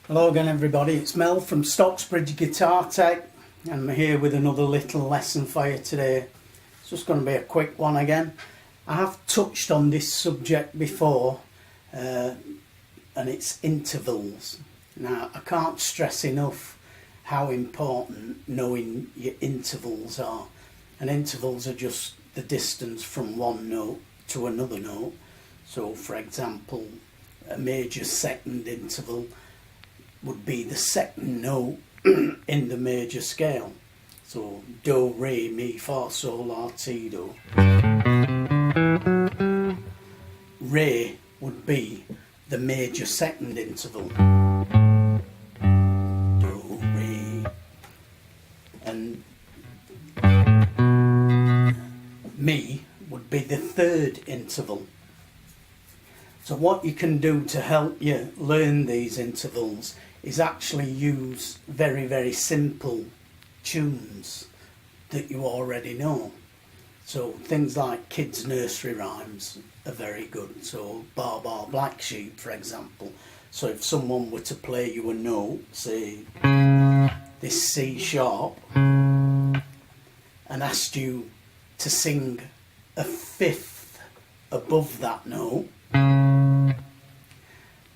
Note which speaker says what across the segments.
Speaker 1: Hello again everybody, it's Mel from Stocksbridge Guitar Tech and I'm here with another little lesson for you today. It's just going to be a quick one again. I have touched on this subject before and it's intervals. Now I can't stress enough how important knowing your intervals are, and intervals are just the distance from one note to another note. So for example, a major second interval would be the second note in the major scale. So do, re, mi, fa, sol, la, ti, do. Re would be the major second interval. Do, re. And mi would be the third interval. So what you can do to help you learn these intervals is actually use very, very simple tunes that you already know. So things like kids' nursery rhymes are very good. So Bar Bar Black Sheep, for example. So if someone were to play you a note, say this C sharp, and asked you to sing a fifth above that note,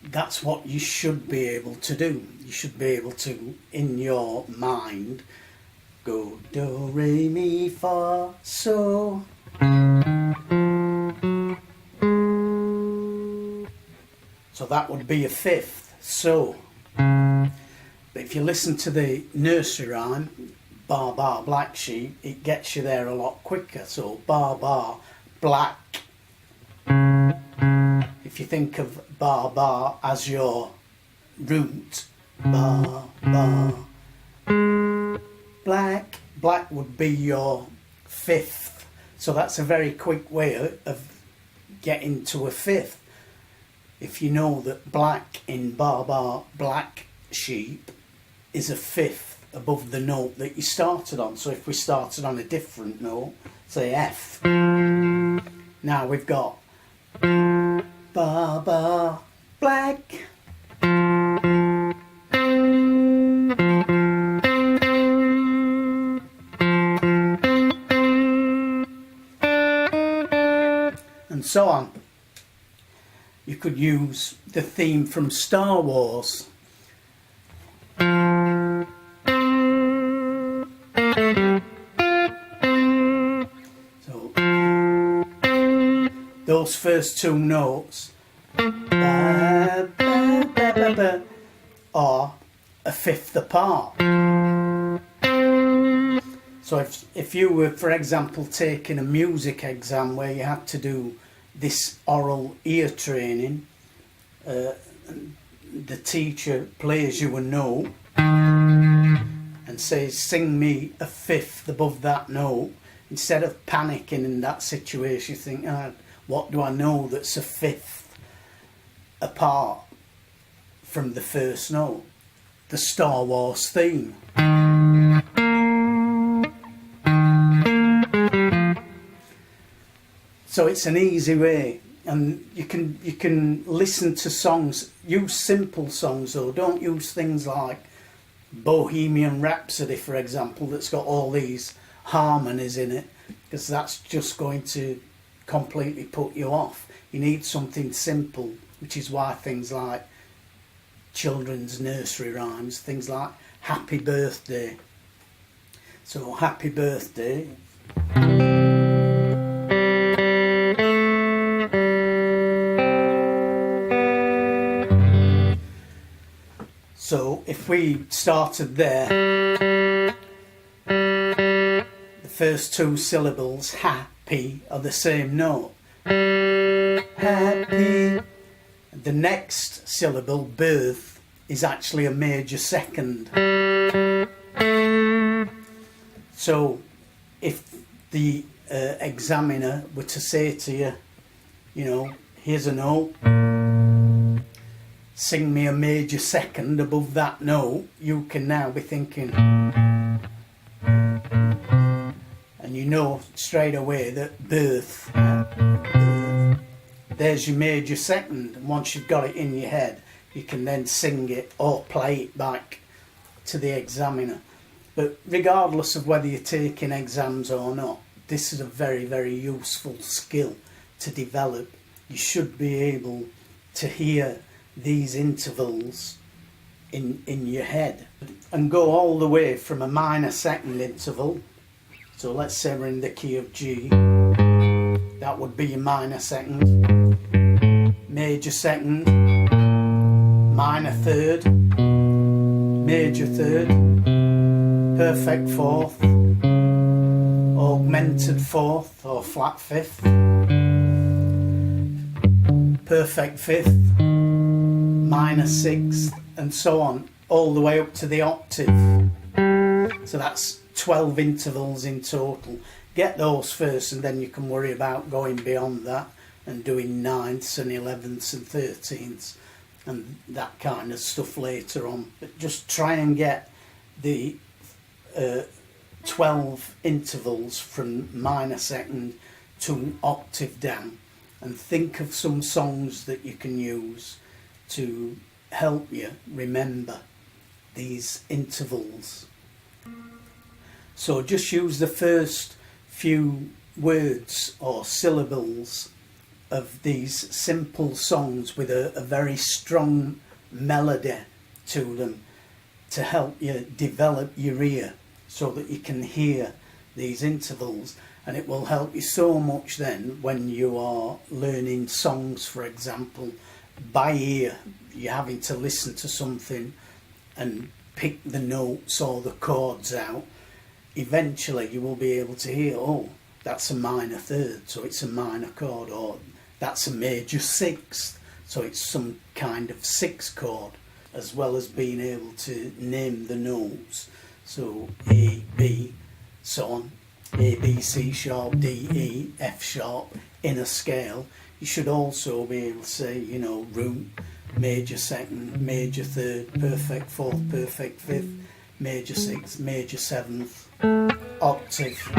Speaker 1: that's what you should be able to do. You should be able to, in your mind, go do, re, mi, fa, so. So that would be a fifth, so. But if you listen to the nursery rhyme, Bar Bar Black Sheep, it gets you there a lot quicker. So bar bar black. If you think of bar bar as your root, bar bar black, black would be your fifth. So that's a very quick way of getting to a fifth. If you know that black in Bar Bar Black Sheep is a fifth above the note that you started on. So if we started on a different note, say F, now we've got Bar Bar Black. And so on. You could use the theme from Star Wars. So those first two notes are a fifth apart. So if you were, for example, taking a music exam where you had to do this oral ear training, the teacher plays you a note and says, sing me a fifth above that note. Instead of panicking in that situation, you think, what do I know that's a fifth apart from the first note? The Star Wars theme. So it's an easy way, and you can listen to songs. Use simple songs though. Don't use things like Bohemian Rhapsody, for example, that's got all these harmonies in it, because that's just going to completely put you off. You need something simple, which is why things like children's nursery rhymes, things like Happy Birthday. So Happy Birthday. So if we started there, the first two syllables, happy, are the same note. Happy. The next syllable, birth, is actually a major second. So if the examiner were to say to you, you know, here's a note, sing me a major second above that note, you can now be thinking, and you know straight away that birth, there's your major second. And once you've got it in your head, you can then sing it or play it back to the examiner. But regardless of whether you're taking exams or not, this is a very, very useful skill to develop. You should be able to hear these intervals in your head and go all the way from a minor second interval. So let's say we're in the key of G, that would be your minor second, major second, minor third, major third, perfect fourth, augmented fourth or flat fifth, perfect fifth, minor sixth, and so on, all the way up to the octave. So that's 12 intervals in total. Get those first, and then you can worry about going beyond that and doing ninths and 11ths and 13ths and that kind of stuff later on. But just try and get the 12 intervals from minor second to an octave down, and think of some songs that you can use to help you remember these intervals. So just use the first few words or syllables of these simple songs with a very strong melody to them to help you develop your ear so that you can hear these intervals, and it will help you so much then when you are learning songs, for example, by ear. You're having to listen to something and pick the notes or the chords out. Eventually you will be able to hear, oh, that's a minor third, so it's a minor chord, or that's a major sixth, so it's some kind of sixth chord, as well as being able to name the notes. So A, B, so on, A, B, C sharp, D, E, F sharp in a scale. You should also be able to say, you know, root, major second, major third, perfect fourth, perfect fifth, major sixth, major seventh, octave.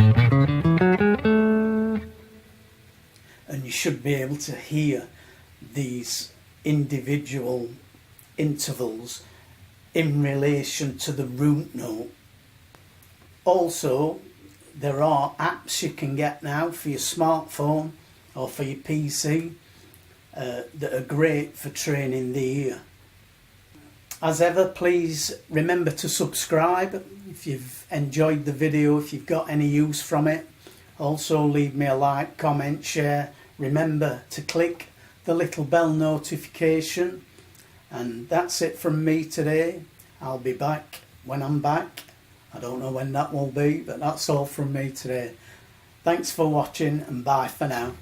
Speaker 1: And you should be able to hear these individual intervals in relation to the root note. Also, there are apps you can get now for your smartphone or for your PC that are great for training the ear. As ever, please remember to subscribe if you've enjoyed the video, if you've got any use from it. Also leave me a like, comment, share. Remember to click the little bell notification. And that's it from me today. I'll be back when I'm back. I don't know when that will be, but that's all from me today. Thanks for watching, and bye for now.